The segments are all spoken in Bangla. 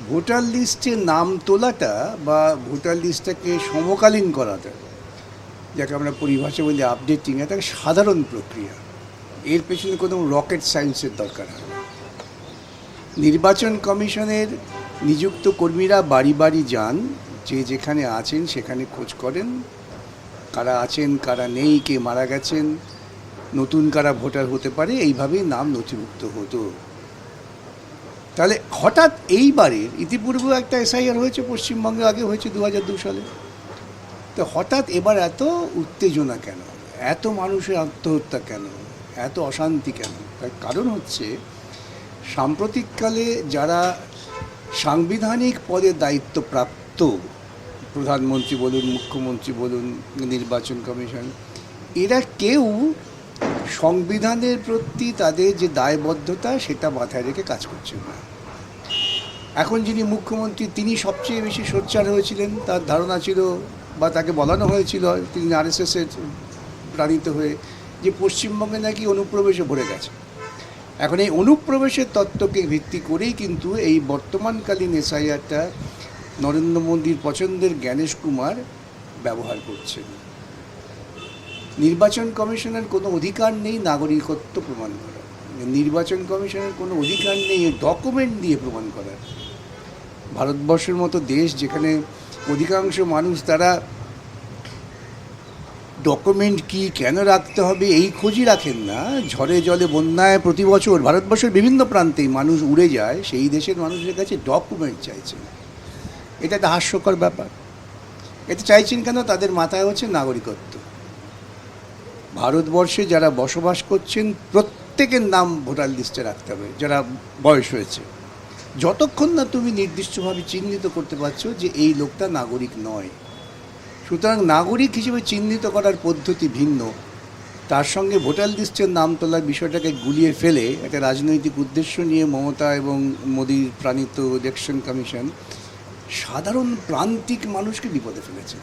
ভোটার লিস্টে নাম তোলাটা বা ভোটার লিস্টটাকে সমকালীন করাটা, যাকে আমরা পরিভাষা বলি আপডেটিং, এটা একটা সাধারণ প্রক্রিয়া। এর পেছনে কোনো রকেট সায়েন্সের দরকার হয় না। নির্বাচন কমিশনের নিযুক্ত কর্মীরা বাড়ি বাড়ি যান, যে যেখানে আছেন সেখানে খোঁজ করেন, কারা আছেন কারা নেই, কে মারা গেছেন, নতুন কারা ভোটার হতে পারে, এইভাবেই নাম নথিভুক্ত হতো। তাহলে হঠাৎ এইবারের, ইতিপূর্বেও একটা এসআইআর হয়েছে পশ্চিমবঙ্গে, আগে হয়েছে 2002 সালে, তো হঠাৎ এবার এত উত্তেজনা কেন, এত মানুষের আত্মহত্যা কেন, এত অশান্তি কেন? তার কারণ হচ্ছে সাম্প্রতিককালে যারা সাংবিধানিক পদে দায়িত্বপ্রাপ্ত, প্রধানমন্ত্রী বলুন, মুখ্যমন্ত্রী বলুন, নির্বাচন কমিশন, এরা কেউ সংবিধানের প্রতি তাদের যে দায়বদ্ধতা সেটা মাথায় রেখে কাজ করছেন না। এখন যিনি মুখ্যমন্ত্রী তিনি সবচেয়ে বেশি সোচ্চার হয়েছিলেন, তার ধারণা ছিল বা তাকে বলানো হয়েছিল, তিনি আরএসএসের প্রাণিত হয়ে, যে পশ্চিমবঙ্গে নাকি অনুপ্রবেশে ভরে গেছে। এখন এই অনুপ্রবেশের তত্ত্বকে ভিত্তি করেই কিন্তু এই বর্তমানকালীন এসআইআরটা নরেন্দ্র মোদীর পছন্দের জ্ঞানেশ কুমার ব্যবহার করছেন। নির্বাচন কমিশনের কোনো অধিকার নেই নাগরিকত্ব প্রমাণ করার, নির্বাচন কমিশনের কোনো অধিকার নেই ডকুমেন্ট দিয়ে প্রমাণ করার। ভারতবর্ষের মতো দেশ যেখানে অধিকাংশ মানুষ তারা ডকুমেন্ট কি কেন রাখতে হবে এই খোঁজই রাখেন না, ঝড়ে জলে বন্যায় প্রতি বছর ভারতবর্ষের বিভিন্ন প্রান্তেই মানুষ উড়ে যায়, সেই দেশের মানুষের কাছে ডকুমেন্ট চাইছেন। এটা একটা হাস্যকর ব্যাপার। এটা চাইছেন কেন? তাদের মাথায় হচ্ছে নাগরিকত্ব। ভারতবর্ষে যারা বসবাস করছেন প্রত্যেকের নাম ভোটার লিস্টে রাখতে হবে, যারা বয়স হয়েছে, যতক্ষণ না তুমি নির্দিষ্টভাবে চিহ্নিত করতে পারছো যে এই লোকটা নাগরিক নয়। সুতরাং নাগরিক হিসেবে চিহ্নিত করার পদ্ধতি ভিন্ন, তার সঙ্গে ভোটার লিস্টের নাম তোলার বিষয়টাকে গুলিয়ে ফেলে একটা রাজনৈতিক উদ্দেশ্য নিয়ে মমতা এবং মোদির প্রাণিত ইলেকশন কমিশন সাধারণ প্রান্তিক মানুষকে বিপদে ফেলেছে।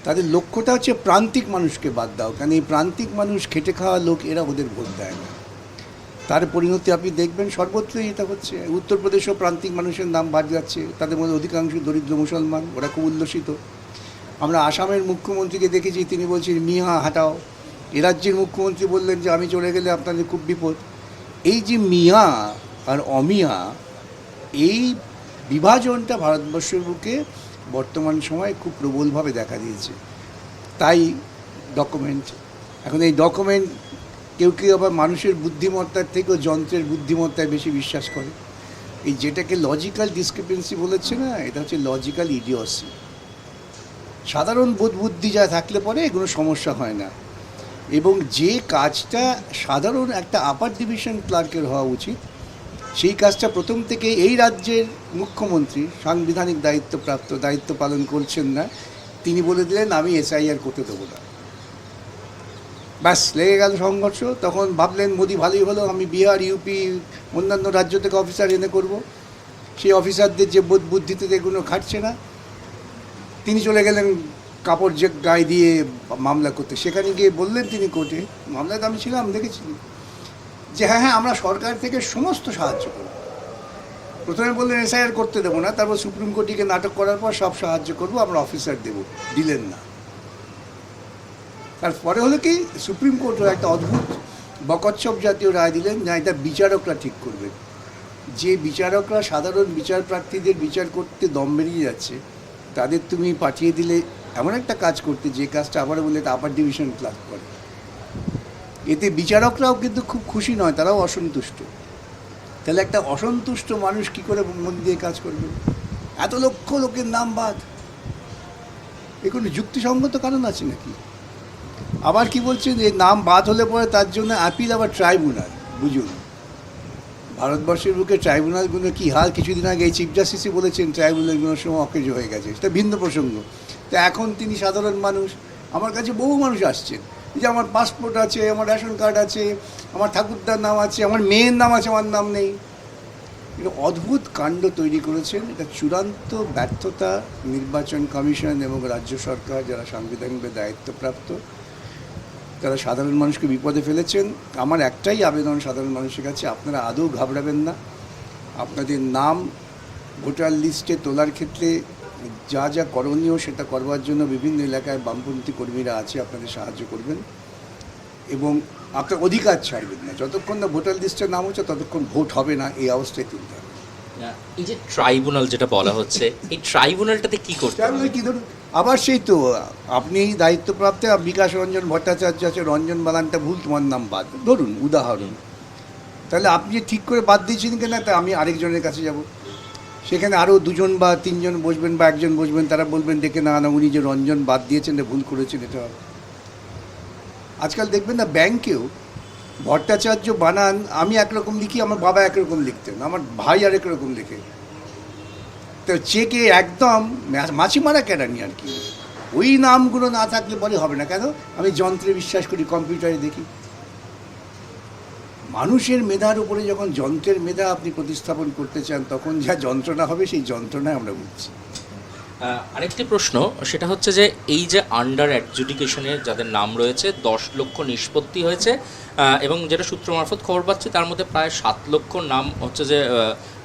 তাদের লক্ষ্যটা হচ্ছে প্রান্তিক মানুষকে বাদ দাও, কারণ এই প্রান্তিক মানুষ খেটে খাওয়া লোক, এরা ওদের ভোট দেয় না। তার পরিণতি আপনি দেখবেন সর্বত্রই এটা হচ্ছে। উত্তরপ্রদেশেও প্রান্তিক মানুষের নাম বাদ যাচ্ছে, তাদের মধ্যে অধিকাংশ দরিদ্র মুসলমান, ওরা খুব উল্লসিত। আমরা আসামের মুখ্যমন্ত্রীকে দেখেছি, তিনি বলছেন মিয়া হাঁটাও। এ রাজ্যের মুখ্যমন্ত্রী বললেন যে আমি চলে গেলে আপনাদের খুব বিপদ। এই যে মিয়া আর অমিয়া, এই বিভাজনটা ভারতবর্ষের বুকে বর্তমান সময়ে খুব প্রবলভাবে দেখা দিয়েছে। তাই ডকুমেন্ট, এখন এই ডকুমেন্ট কেউ কেউ আবার মানুষের বুদ্ধিমত্তার থেকেও যন্ত্রের বুদ্ধিমত্তায় বেশি বিশ্বাস করে। এই যেটাকে লজিক্যাল ডিসক্রিপেন্সি বলেছে না, এটা হচ্ছে লজিক্যাল ইডিওসি। সাধারণ বোধ বুদ্ধি যা থাকলে পরে এগুলো সমস্যা হয় না, এবং যে কাজটা সাধারণ একটা আপার ডিভিশন ক্লার্কের হওয়া উচিত, সেই কাজটা প্রথম থেকে এই রাজ্যের মুখ্যমন্ত্রী সাংবিধানিক দায়িত্ব পালন করছেন না। তিনি বলে দিলেন আমি এসআইআর করতে দেবো না, ব্যাস লেগে গেল সংঘর্ষ। তখন ভাবলেন মোদি ভালোই হলো, আমি বিহার, ইউপি, অন্যান্য রাজ্য থেকে অফিসার এনে করব। সেই অফিসারদের যে বোধ বুদ্ধিতে এগুলো খাটছে না, তিনি চলে গেলেন কাপড় যে গায়ে দিয়ে মামলা করতে। সেখানে গিয়ে বললেন তিনি কোর্টে, মামলাতে আমি ছিলাম, দেখেছি, যে হ্যাঁ হ্যাঁ আমরা সরকার থেকে সমস্ত সাহায্য করব। প্রথমে বললেন এসআইআর করতে দেবো না, তারপর সুপ্রিম কোর্টকে নাটক করার পর সব সাহায্য করব, আমরা অফিসার দেব, দিলেন না। তারপরে হলো কি, সুপ্রিম কোর্টও একটা অদ্ভুত বকচ্ছপ জাতীয় রায় দিলেন, না এটা বিচারকরা ঠিক করবেন। যে বিচারকরা সাধারণ বিচার প্রার্থীদের বিচার করতে দম বেরিয়ে যাচ্ছে, তাদের তুমি পাঠিয়ে দিলে এমন একটা কাজ করতে, যে কাজটা আবার বলে এটা আপার ডিভিশন ক্লার্ক করে। এতে বিচারকরাও কিন্তু খুব খুশি নয়, তারাও অসন্তুষ্ট। তাহলে একটা অসন্তুষ্ট মানুষ কি করে মন দিয়ে কাজ করবে? এত লক্ষ লোকের নাম বাদ, এ কোনো যুক্তিসঙ্গত কারণ আছে নাকি? আবার কি বলছেন, যে নাম বাদ হলে পরে তার জন্য আপিল, আবার ট্রাইব্যুনাল। বুঝুন ভারতবর্ষের বুকে ট্রাইব্যুনালগুলো কী হাল। কিছুদিন আগে এই চিফ জাস্টিসই বলেছেন ট্রাইব্যুনালগুলোর সময় অকেজ হয়ে গেছে, সেটা ভিন্ন প্রসঙ্গ। তো এখন তিনি সাধারণ মানুষ, আমার কাছে বহু মানুষ আসছেন যে আমার পাসপোর্ট আছে, আমার রেশন কার্ড আছে, আমার ঠাকুরদার নাম আছে, আমার মেয়ের নাম আছে, আমার নাম নেই। এটা অদ্ভুত কাণ্ড তৈরি করেছেন। এটা চূড়ান্ত ব্যর্থতা নির্বাচন কমিশন এবং রাজ্য সরকার, যারা সাংবিধানিক দায়িত্বপ্রাপ্ত, তারা সাধারণ মানুষকে বিপদে ফেলেছেন। আমার একটাই আবেদন সাধারণ মানুষের কাছে, আপনারা আদৌ ঘাবড়াবেন না। আপনাদের নাম ভোটার লিস্টে তোলার ক্ষেত্রে যা যা করণীয় সেটা করবার জন্য বিভিন্ন এলাকায় বামপন্থী কর্মীরা আছে, আপনাদের সাহায্য করবেন এবং আপনার অধিকার ছাড়বেন না। যতক্ষণ না ভোটার লিস্টের নাম হচ্ছে ততক্ষণ ভোট হবে না, এই অবস্থায় তুলতে হবে। এই যে ট্রাইব্যুনাল যেটা বলা হচ্ছে, এই ট্রাইব্যুনালটাতে কি করতে হবে? কি ধরুন, আবার সেই তো আপনি দায়িত্বপ্রাপ্ত বিকাশ রঞ্জন ভট্টাচার্য আছে, রঞ্জন বানানটা ভুল, তোমার নাম বাদ, ধরুন উদাহরণ। তাহলে আপনি যে ঠিক করে বাদ দিয়েছেন কিনা, তা আমি আরেকজনের কাছে যাব, সেখানে আরও 2জন বা 3জন বসবেন বা 1জন বসবেন, তারা বলবেন দেখে না না উনি যে রঞ্জন বাদ দিয়েছেন ভুল করেছেন, এটা হবে। আজকাল দেখবেন না ব্যাংকেও ভট্টাচার্য বানান আমি একরকম লিখি, আমার বাবা একরকম লিখতেন, আমার ভাই আরেক রকম লিখে, তো চেকে একদম মাছি মারা কেরানি আর কি। ওই নামগুলো না থাকলে পরে হবে না। কেন? আমি যন্ত্রে বিশ্বাস করি, কম্পিউটারে দেখি। মানুষের মেধার উপরে যখন যন্ত্রের মেধা আপনি প্রতিস্থাপন করতে চান, তখন যা যন্ত্রণা হবে সেই যন্ত্রণায় আমরা বুঝছি। আরেকটি প্রশ্ন, সেটা হচ্ছে যে এই যে আন্ডার অ্যাডজুডিকেশনের যাদের নাম রয়েছে 10 লক্ষ নিষ্পত্তি হয়েছে, এবং যেটা সূত্র মারফত খবর পাচ্ছি তার মধ্যে প্রায় 7 লক্ষ নাম হচ্ছে যে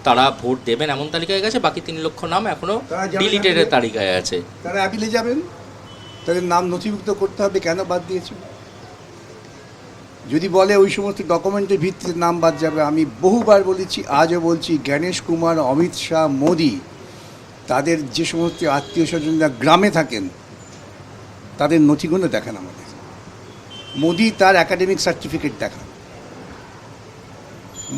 তারা ভোট দেবেন এমন তালিকায় গেছে, বাকি 3 লক্ষ নাম এখনও ডিলিটেডের তালিকায় আছে। তারা অ্যাপিলে যাবেন, তাদের নাম নথিভুক্ত করতে হবে কেন বাদ দিয়েছে। যদি বলে ওই সমস্ত ডকুমেন্টের ভিত্তিতে নাম বাদ যাবে, আমি বহুবার বলেছি, আজও বলছি, গণেশ কুমার, অমিত শাহ, মোদি, তাদের যে সমস্ত আত্মীয় স্বজনরা গ্রামে থাকেন তাদের নথিগুলো দেখান আমাদের। মোদি তার একাডেমিক সার্টিফিকেট দেখান।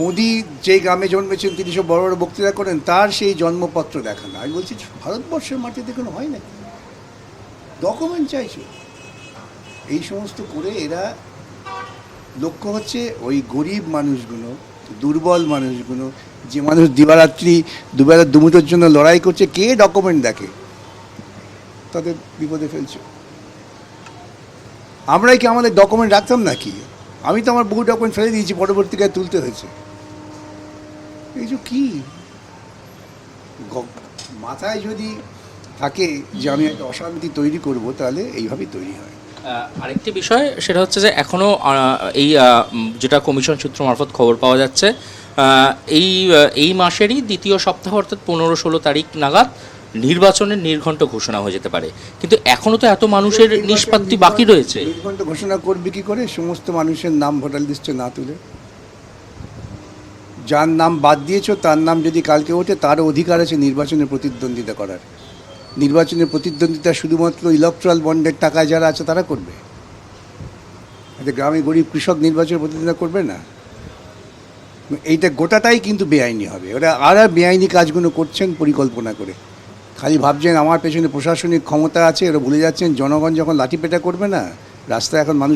মোদি যেই গ্রামে জন্মেছেন তিনি সব বড় বড় বক্তৃতা করেন, তার সেই জন্মপত্র দেখান। আমি বলছি ভারতবর্ষের মাটিতে কোনো হয় না, ডকুমেন্ট চাইছে। এই সমস্ত করে এরা লক্ষ্য হচ্ছে ওই গরিব মানুষগুলো, দুর্বল মানুষগুলো, যে মানুষ দিবারাত্রি দুবেলা দুমুঠোর জন্য লড়াই করছে, কে ডকুমেন্ট দেখে, তাদের বিপদে ফেলছে। আমরাই কি আমাদের ডকুমেন্ট রাখতাম নাকি? আমি তো আমার বহু ডকুমেন্ট ফেলে দিয়েছি, পরবর্তীকালে তুলতে হয়েছে। এই যে কি মাথায় যদি থাকে যে আমি একটা অশান্তি তৈরি করব, তাহলে এইভাবেই তৈরি হয়। আরেকটি বিষয়, সেটা হচ্ছে যে এখনও এই যেটা কমিশন সূত্র মারফত খবর পাওয়া যাচ্ছে, এই মাসেরই দ্বিতীয় সপ্তাহ অর্থাৎ 15-16 তারিখ নাগাদ নির্বাচনের নির্ঘণ্ট ঘোষণা হয়ে যেতে পারে, কিন্তু এখনও তো এত মানুষের নিষ্পত্তি বাকি রয়েছে। নির্ঘণ্ট ঘোষণা করবে কি করে সমস্ত মানুষের নাম ভোটার লিস্টে না তুলে? যার নাম বাদ দিয়েছো তার নাম যদি কালকে ওঠে, তারও অধিকার আছে নির্বাচনে প্রতিদ্বন্দ্বিতা করার। নির্বাচনের প্রতিদ্বন্দ্বিতা শুধুমাত্র ইলেকট্রাল বন্ডের টাকায় যারা আছে তারা করবে, এতে গ্রামে গরিব কৃষক নির্বাচনের প্রতিদ্বন্দ্বিতা করবে না। এইটা গোটাটাই কিন্তু বেআইনি হবে। ওরা আর বেআইনি কাজগুলো করছেন পরিকল্পনা করে, খালি ভাবছেন আমার পেছনে প্রশাসনিক ক্ষমতা আছে। ওরা ভুলে যাচ্ছেন জনগণ যখন লাঠিপেটা করবে না রাস্তায়, এখন মানুষ